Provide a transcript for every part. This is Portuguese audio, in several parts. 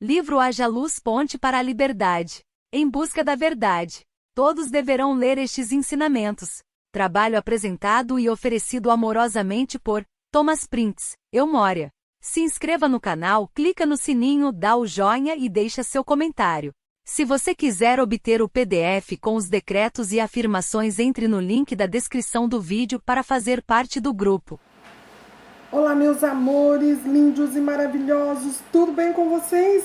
Livro Haja Luz, Ponte para a Liberdade. Em busca da verdade. Todos deverão ler estes ensinamentos. Trabalho apresentado e oferecido amorosamente por Thomas Prince, Moria. Se inscreva no canal, clica no sininho, dá o joinha e deixa seu comentário. Se você quiser obter o PDF com os decretos e afirmações, entre no link da descrição do vídeo para fazer parte do grupo. Olá, meus amores, lindos e maravilhosos, tudo bem com vocês?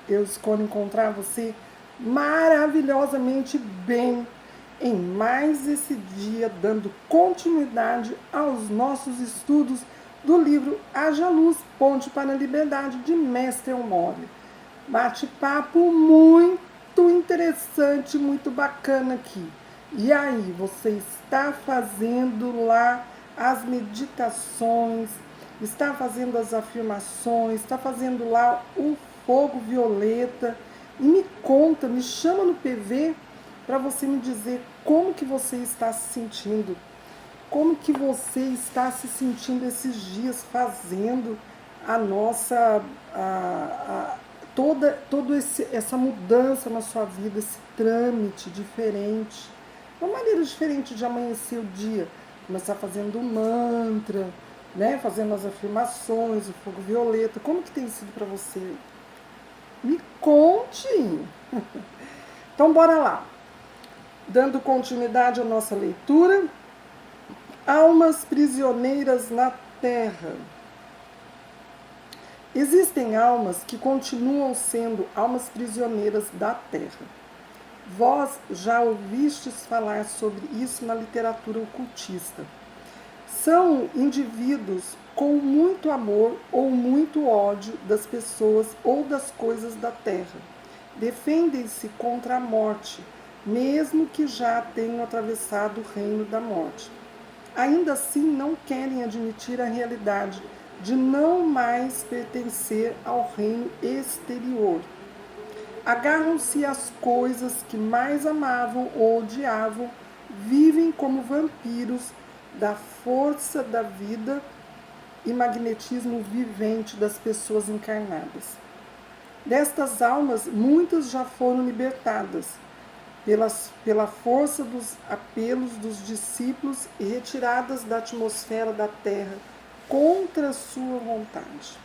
Eu escolho encontrar você maravilhosamente bem em mais esse dia, dando continuidade aos nossos estudos do livro Haja Luz, Ponte para a Liberdade, de Mestre Moria. Bate-papo muito interessante, muito bacana aqui. E aí, você está fazendo lá as meditações, está fazendo as afirmações, está fazendo lá o fogo violeta? E me conta, me chama no PV para você me dizer como que você está se sentindo. Como que você está se sentindo esses dias fazendo a nossa... toda essa mudança na sua vida, esse trâmite diferente, uma maneira diferente de amanhecer o dia, começar fazendo um mantra, né? Fazendo as afirmações, o fogo violeta. Como que tem sido para você? Me conte! Então bora lá. Dando continuidade à nossa leitura, almas prisioneiras na Terra. Existem almas que continuam sendo almas prisioneiras da Terra. Vós já ouvistes falar sobre isso na literatura ocultista. São indivíduos com muito amor ou muito ódio das pessoas ou das coisas da Terra. Defendem-se contra a morte, mesmo que já tenham atravessado o reino da morte. Ainda assim, não querem admitir a realidade de não mais pertencer ao reino exterior. Agarram-se às coisas que mais amavam ou odiavam, vivem como vampiros da força da vida e magnetismo vivente das pessoas encarnadas. Destas almas, muitas já foram libertadas pela força dos apelos dos discípulos e retiradas da atmosfera da Terra contra sua vontade.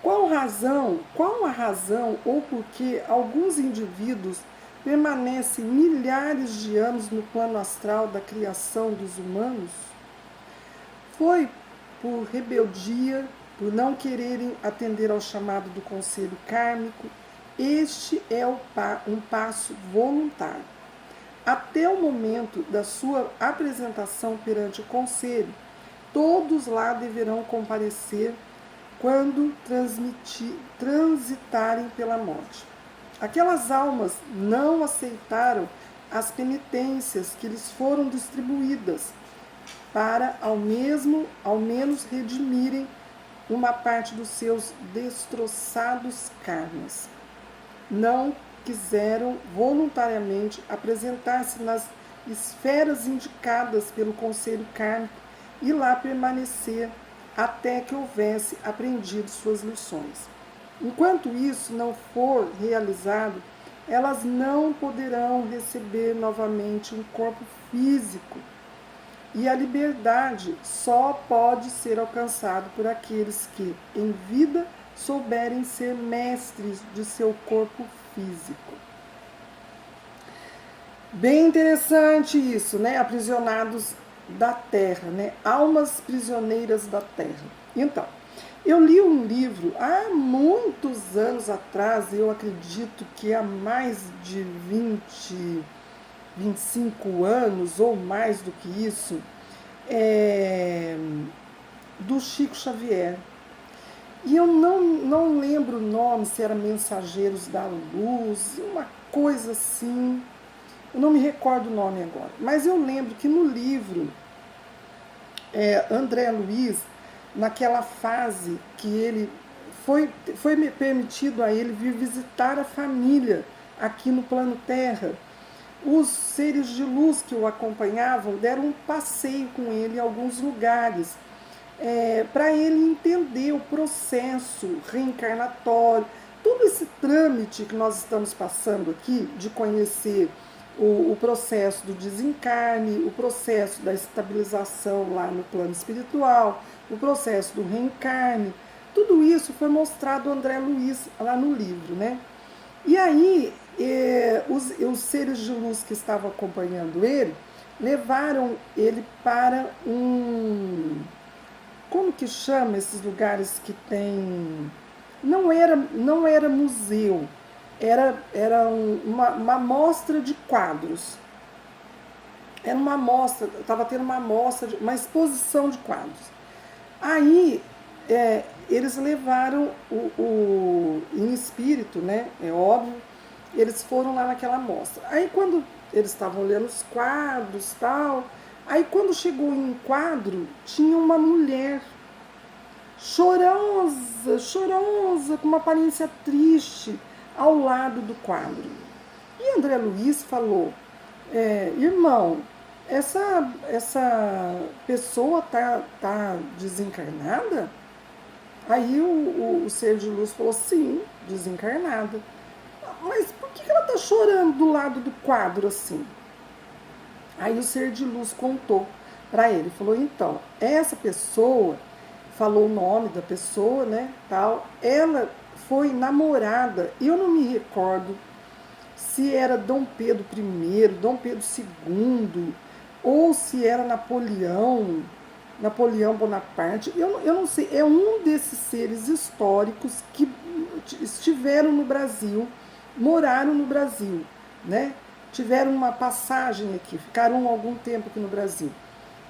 Qual a razão ou por que alguns indivíduos permanecem milhares de anos no plano astral da criação dos humanos? Foi por rebeldia, por não quererem atender ao chamado do conselho kármico. Este é um passo voluntário. Até o momento da sua apresentação perante o conselho, todos lá deverão comparecer quando transitarem pela morte. Aquelas almas não aceitaram as penitências que lhes foram distribuídas para, ao menos, redimirem uma parte dos seus destroçados karmas. Não quiseram voluntariamente apresentar-se nas esferas indicadas pelo conselho kármico e lá permanecer até que houvesse aprendido suas lições. Enquanto isso não for realizado, elas não poderão receber novamente um corpo físico. E a liberdade só pode ser alcançada por aqueles que, em vida, souberem ser mestres de seu corpo físico. Bem interessante isso, né? Aprisionados da Terra, né? Almas prisioneiras da Terra. Então, eu li um livro há muitos anos atrás, eu acredito que há mais de 25 anos ou mais do que isso, do Chico Xavier. E eu não lembro o nome, se era Mensageiros da Luz, uma coisa assim. Eu não me recordo o nome agora. Mas eu lembro que no livro, André Luiz, naquela fase que ele foi permitido a ele vir visitar a família aqui no plano Terra, os seres de luz que o acompanhavam deram um passeio com ele em alguns lugares. para ele entender o processo reencarnatório, todo esse trâmite que nós estamos passando aqui, de conhecer o processo do desencarne, o processo da estabilização lá no plano espiritual, o processo do reencarne, tudo isso foi mostrado ao André Luiz lá no livro, né? E aí, os seres de luz que estavam acompanhando ele, levaram ele para como que chama esses lugares que tem... Não era museu, era uma mostra de quadros. Era uma mostra, estava tendo uma mostra, uma exposição de quadros. Aí, eles levaram em espírito, né? É óbvio, eles foram lá naquela mostra. Aí, quando eles estavam olhando os quadros, tal, aí quando chegou em um quadro, tinha uma mulher chorosa, chorosa, com uma aparência triste, ao lado do quadro. E André Luiz falou, irmão, essa pessoa tá desencarnada? Aí o ser de luz falou, sim, desencarnada. Mas por que ela está chorando do lado do quadro assim? Aí o ser de luz contou para ele, falou, então, essa pessoa, falou o nome da pessoa, né, tal, ela foi namorada, eu não me recordo se era Dom Pedro I, Dom Pedro II, ou se era Napoleão Bonaparte, eu não sei, é um desses seres históricos que estiveram no Brasil, moraram no Brasil, né? Tiveram uma passagem aqui, ficaram algum tempo aqui no Brasil.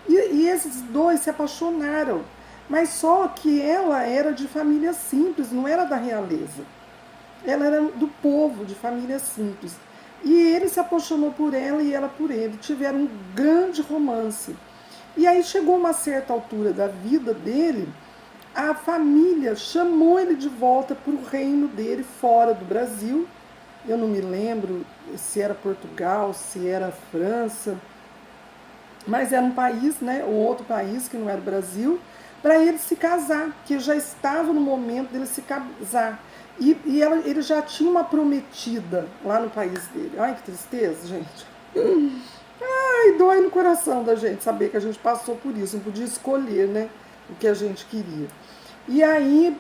E esses dois se apaixonaram, mas só que ela era de família simples, não era da realeza. Ela era do povo, de família simples. E ele se apaixonou por ela e ela por ele. Tiveram um grande romance. E aí chegou uma certa altura da vida dele, a família chamou ele de volta para o reino dele, fora do Brasil. Eu não me lembro se era Portugal, se era França, mas era um país, né, um outro país que não era o Brasil, para ele se casar, que já estava no momento dele se casar. Ele já tinha uma prometida lá no país dele. Ai, que tristeza, gente. Ai, dói no coração da gente saber que a gente passou por isso, não podia escolher, né, o que a gente queria. E aí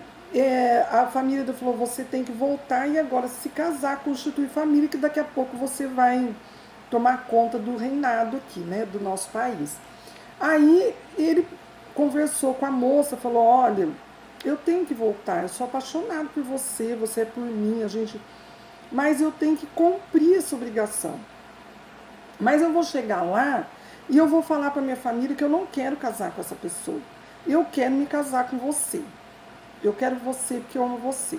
a família dele falou, você tem que voltar e agora se casar, constituir família, que daqui a pouco você vai tomar conta do reinado aqui, né, do nosso país. Aí ele conversou com a moça, falou, olha, eu tenho que voltar, eu sou apaixonado por você, você é por mim, mas eu tenho que cumprir essa obrigação. Mas eu vou chegar lá e eu vou falar para minha família que eu não quero casar com essa pessoa. Eu quero me casar com você. Eu quero você porque eu amo você.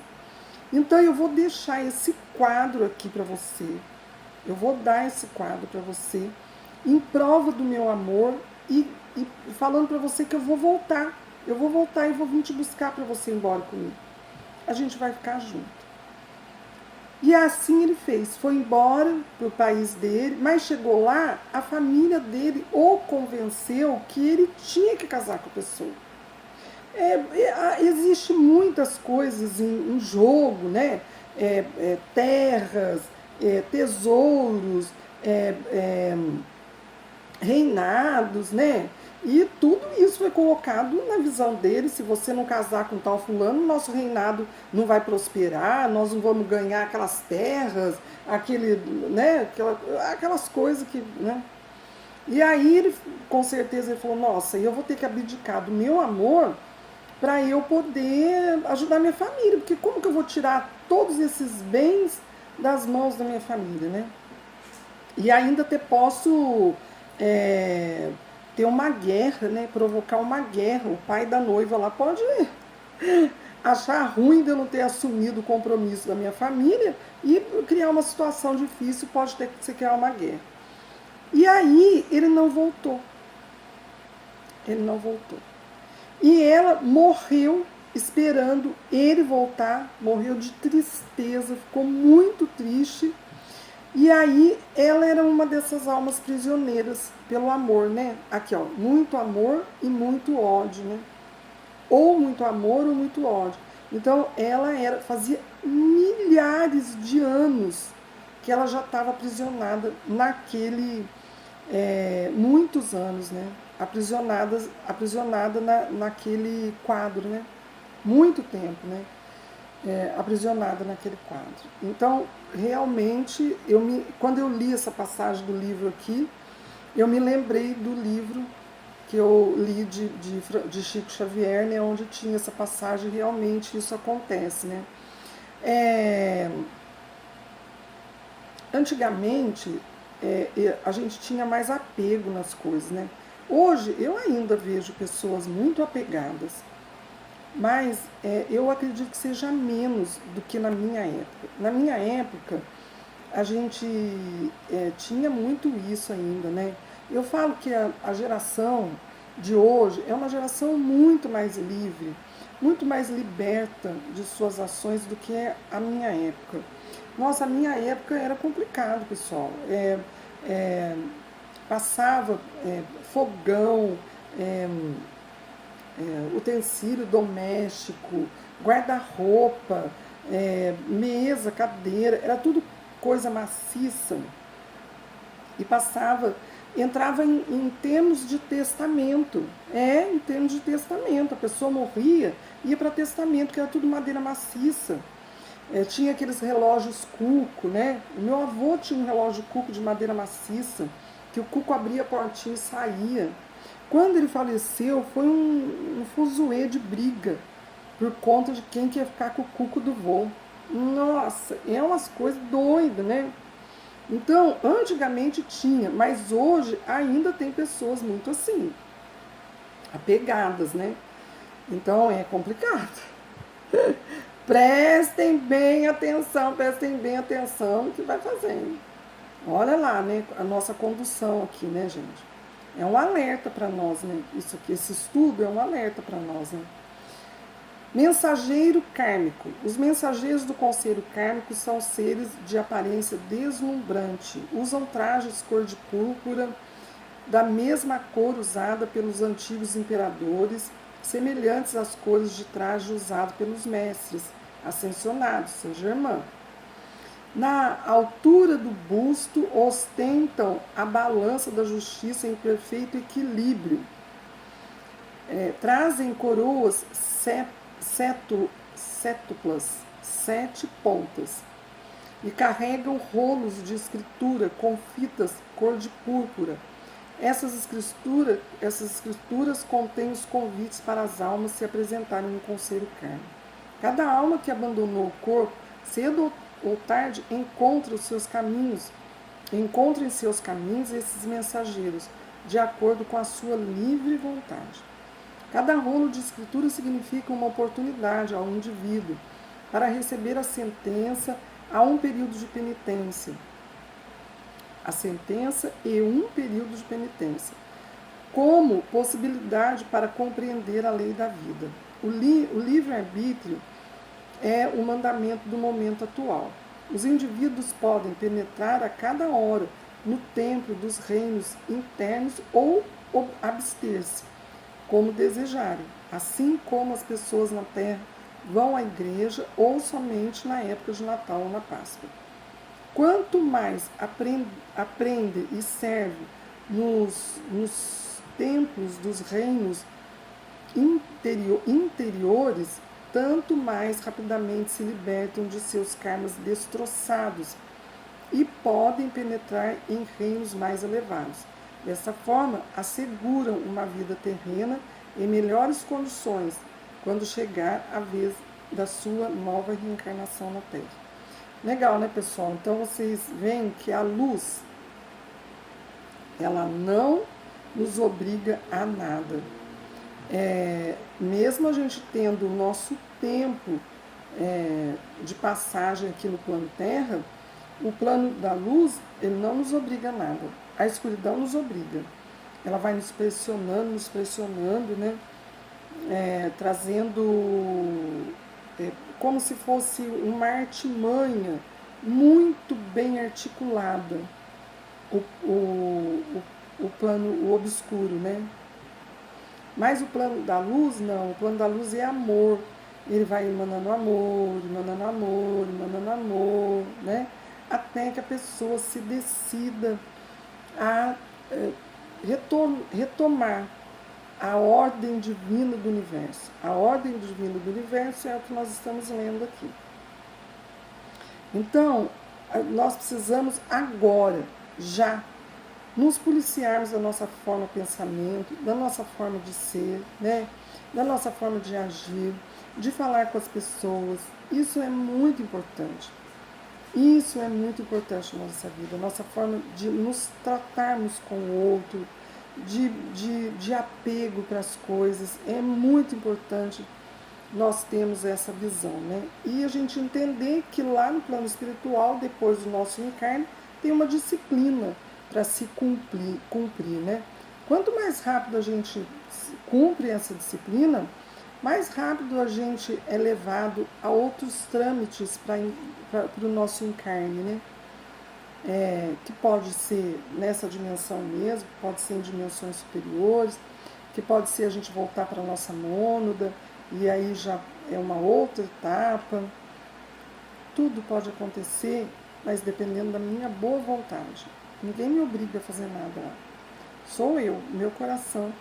Então eu vou deixar esse quadro aqui para você. Eu vou dar esse quadro para você em prova do meu amor e falando para você que eu vou voltar. Eu vou voltar e vou vir te buscar para você ir embora comigo. A gente vai ficar junto. E assim ele fez, foi embora para o país dele, mas chegou lá, a família dele o convenceu que ele tinha que casar com a pessoa. Existe muitas coisas em jogo, né? Terras, tesouros, reinados, né? E tudo isso foi colocado na visão dele, se você não casar com tal fulano, nosso reinado não vai prosperar, nós não vamos ganhar aquelas terras, aquelas coisas que... Né? E aí, ele, com certeza, ele falou, nossa, eu vou ter que abdicar do meu amor para eu poder ajudar minha família, porque como que eu vou tirar todos esses bens das mãos da minha família, né? E ainda posso... ter uma guerra, né? Provocar uma guerra. O pai da noiva lá pode achar ruim de eu não ter assumido o compromisso da minha família e criar uma situação difícil, pode ter que se criar uma guerra. E aí ele não voltou. Ele não voltou. E ela morreu esperando ele voltar, morreu de tristeza, ficou muito triste. E aí ela era uma dessas almas prisioneiras pelo amor, né? Aqui, ó, muito amor e muito ódio, né? ou muito amor ou muito ódio. Então ela fazia milhares de anos que ela já estava aprisionada naquele, muitos anos, né? Aprisionada naquele quadro, né? Muito tempo, né? Aprisionada naquele quadro. Então, realmente, quando eu li essa passagem do livro aqui, eu me lembrei do livro que eu li de Chico Xavier, né, onde tinha essa passagem, realmente isso acontece, né? Antigamente, a gente tinha mais apego nas coisas, né? Hoje, eu ainda vejo pessoas muito apegadas, mas eu acredito que seja menos do que na minha época. Na minha época, a gente tinha muito isso ainda, né? Eu falo que a geração de hoje é uma geração muito mais livre, muito mais liberta de suas ações do que a minha época. Nossa, a minha época era complicado, pessoal. Passava fogão, utensílio doméstico, guarda-roupa, mesa, cadeira, era tudo coisa maciça. E entrava em termos de testamento. Em termos de testamento. A pessoa morria, ia para testamento, que era tudo madeira maciça. Tinha aqueles relógios cuco, né? O meu avô tinha um relógio cuco de madeira maciça, que o cuco abria a portinha e saía. Quando ele faleceu, foi um fuzuê de briga, por conta de quem que ia ficar com o cuco do vô. Nossa, é umas coisas doidas, né? Então, antigamente tinha, mas hoje ainda tem pessoas muito assim, apegadas, né? Então é complicado. Prestem bem atenção no que vai fazendo. Olha lá, né, a nossa condução aqui, né, gente? É um alerta para nós, né? Isso aqui, esse estudo é um alerta para nós, né? Mensageiro kármico. Os mensageiros do conselho kármico são seres de aparência deslumbrante. Usam trajes cor de púrpura, da mesma cor usada pelos antigos imperadores, semelhantes às cores de traje usado pelos mestres ascensionados, Saint-Germain. Na altura do busto, ostentam a balança da justiça em perfeito equilíbrio. Trazem coroas cétuplas, 7 pontas, e carregam rolos de escritura com fitas cor de púrpura. Essas escrituras contêm os convites para as almas se apresentarem no conselho kármico. Cada alma que abandonou o corpo, cedo ou tarde, encontra em seus caminhos esses mensageiros, de acordo com a sua livre vontade. Cada rolo de escritura significa uma oportunidade ao indivíduo para receber a sentença a um período de penitência. A sentença e um período de penitência, como possibilidade para compreender a lei da vida. O livre-arbítrio é o mandamento do momento atual. Os indivíduos podem penetrar a cada hora no templo dos reinos internos ou abster-se, como desejarem, assim como as pessoas na Terra vão à igreja ou somente na época de Natal ou na Páscoa. Quanto mais aprende e serve nos templos dos reinos interiores, tanto mais rapidamente se libertam de seus karmas destroçados e podem penetrar em reinos mais elevados. Dessa forma, asseguram uma vida terrena em melhores condições quando chegar a vez da sua nova reencarnação na Terra. Legal, né, pessoal? Então, vocês veem que a luz, ela não nos obriga a nada. Mesmo a gente tendo o nosso tempo de passagem aqui no plano Terra, o plano da luz, ele não nos obriga a nada. A escuridão nos obriga. Ela vai nos pressionando, né? Trazendo como se fosse uma artimanha muito bem articulada, o plano, o obscuro, né? Mas o plano da luz, não. O plano da luz é amor. Ele vai emanando amor, emanando amor, emanando amor, né? Até que a pessoa se decida a retomar a ordem divina do universo. A ordem divina do universo é o que nós estamos lendo aqui. Então, nós precisamos agora, já, nos policiarmos da nossa forma de pensamento, da nossa forma de ser, né? Da nossa forma de agir, de falar com as pessoas. Isso é muito importante. Isso é muito importante na nossa vida, a nossa forma de nos tratarmos com o outro, de apego para as coisas. É muito importante nós termos essa visão, né? E a gente entender que lá no plano espiritual, depois do nosso encarne, tem uma disciplina para se cumprir, né? Quanto mais rápido a gente cumpre essa disciplina, mais rápido a gente é levado a outros trâmites para o nosso encarne, né? Que pode ser nessa dimensão mesmo, pode ser em dimensões superiores, que pode ser a gente voltar para a nossa mônada, e aí já é uma outra etapa. Tudo pode acontecer, mas dependendo da minha boa vontade. Ninguém me obriga a fazer nada lá. Sou eu, meu coração,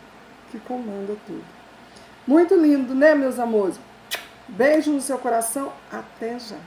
que comanda tudo. Muito lindo, né, meus amores? Beijo no seu coração, até já.